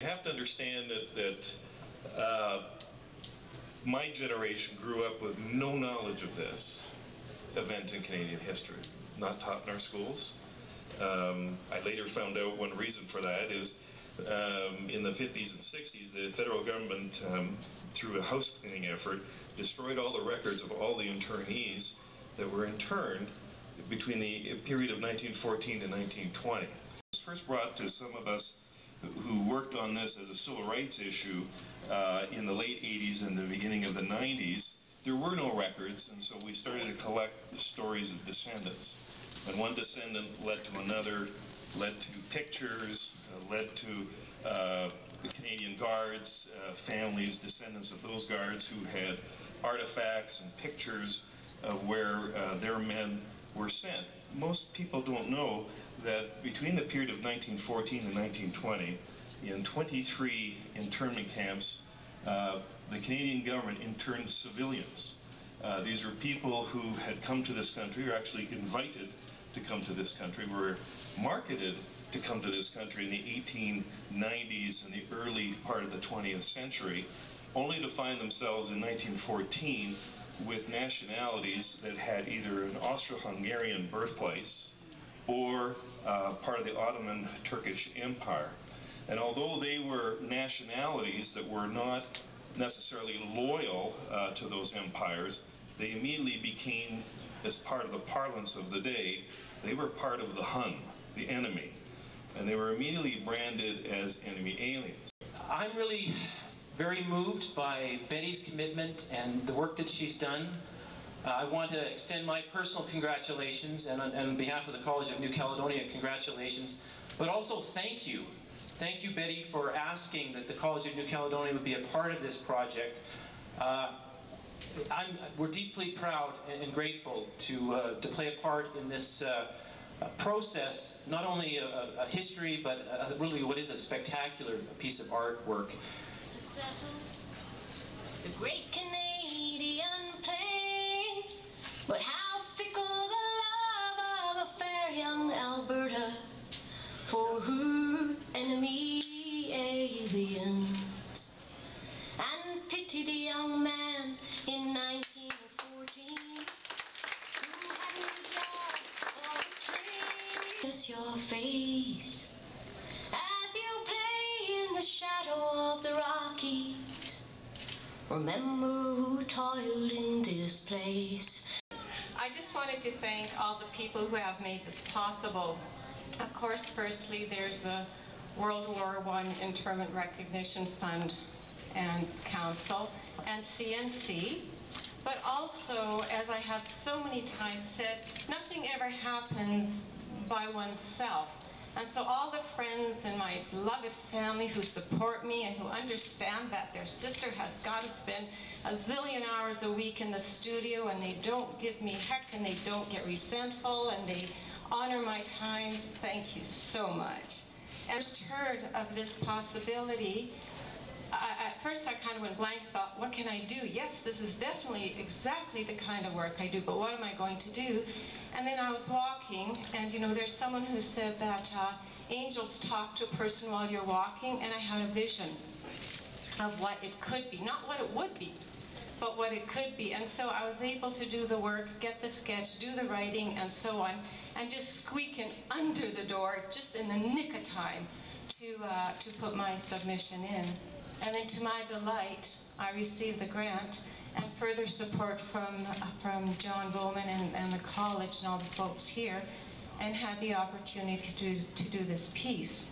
have to understand that my generation grew up with no knowledge of this event in Canadian history, not taught in our schools. I later found out one reason for that is in the 50s and 60s, the federal government, through a house cleaning effort, destroyed all the records of all the internees that were interned between the period of 1914 to 1920. It was first brought to some of us who worked on this as a civil rights issue in the late 80s and the beginning of the 90s. There were no records, and so we started to collect the stories of descendants. And one descendant led to another, led to pictures, led to the Canadian Guards, families, descendants of those guards who had artifacts and pictures of where their men were sent. Most people don't know that between the period of 1914 and 1920, in 23 internment camps, the Canadian government interned civilians. These were people who had come to this country, or actually invited to come to this country, were marketed to come to this country in the 1890s and the early part of the 20th century, only to find themselves in 1914 with nationalities that had either an Austro-Hungarian birthplace or part of the Ottoman Turkish Empire. And although they were nationalities that were not necessarily loyal to those empires, they immediately became, as part of the parlance of the day, they were part of the Hun, the enemy. And they were immediately branded as enemy aliens. I'm really very moved by Betty's commitment and the work that she's done. I want to extend my personal congratulations, and on behalf of the College of New Caledonia, congratulations, but also thank you. Thank you, Betty, for asking that the College of New Caledonia would be a part of this project. We're deeply proud and grateful to play a part in this process, not only a history, but really what is a spectacular piece of artwork. To settle the great Canadian plains, but how fickle the love of a fair young Alberta for her enemy aliens, and pity the young man in 1914 who had no job or a train. Kiss your face as you play in the shadow of the Rockies. Remember who toiled in this place. I just wanted to thank all the people who have made this possible. Of course, firstly, there's the World War I Internment Recognition Fund and Council and CNC. But also, as I have so many times said, nothing ever happens by oneself. And so all the friends in my beloved family who support me and who understand that their sister has got to spend a zillion hours a week in the studio, and they don't give me heck, and they don't get resentful, and they honor my time, thank you so much. And I just heard of this possibility. At first I kind of went blank, thought, what can I do? Yes, this is definitely exactly the kind of work I do, but what am I going to do? And then I was walking, and you know, there's someone who said that angels talk to a person while you're walking, and I had a vision of what it could be, not what it would be, but what it could be. And so I was able to do the work, get the sketch, do the writing, and so on, and just squeak in under the door, just in the nick of time, to put my submission in. And then to my delight, I received the grant and further support from John Bowman and the college and all the folks here, and had the opportunity to do this piece.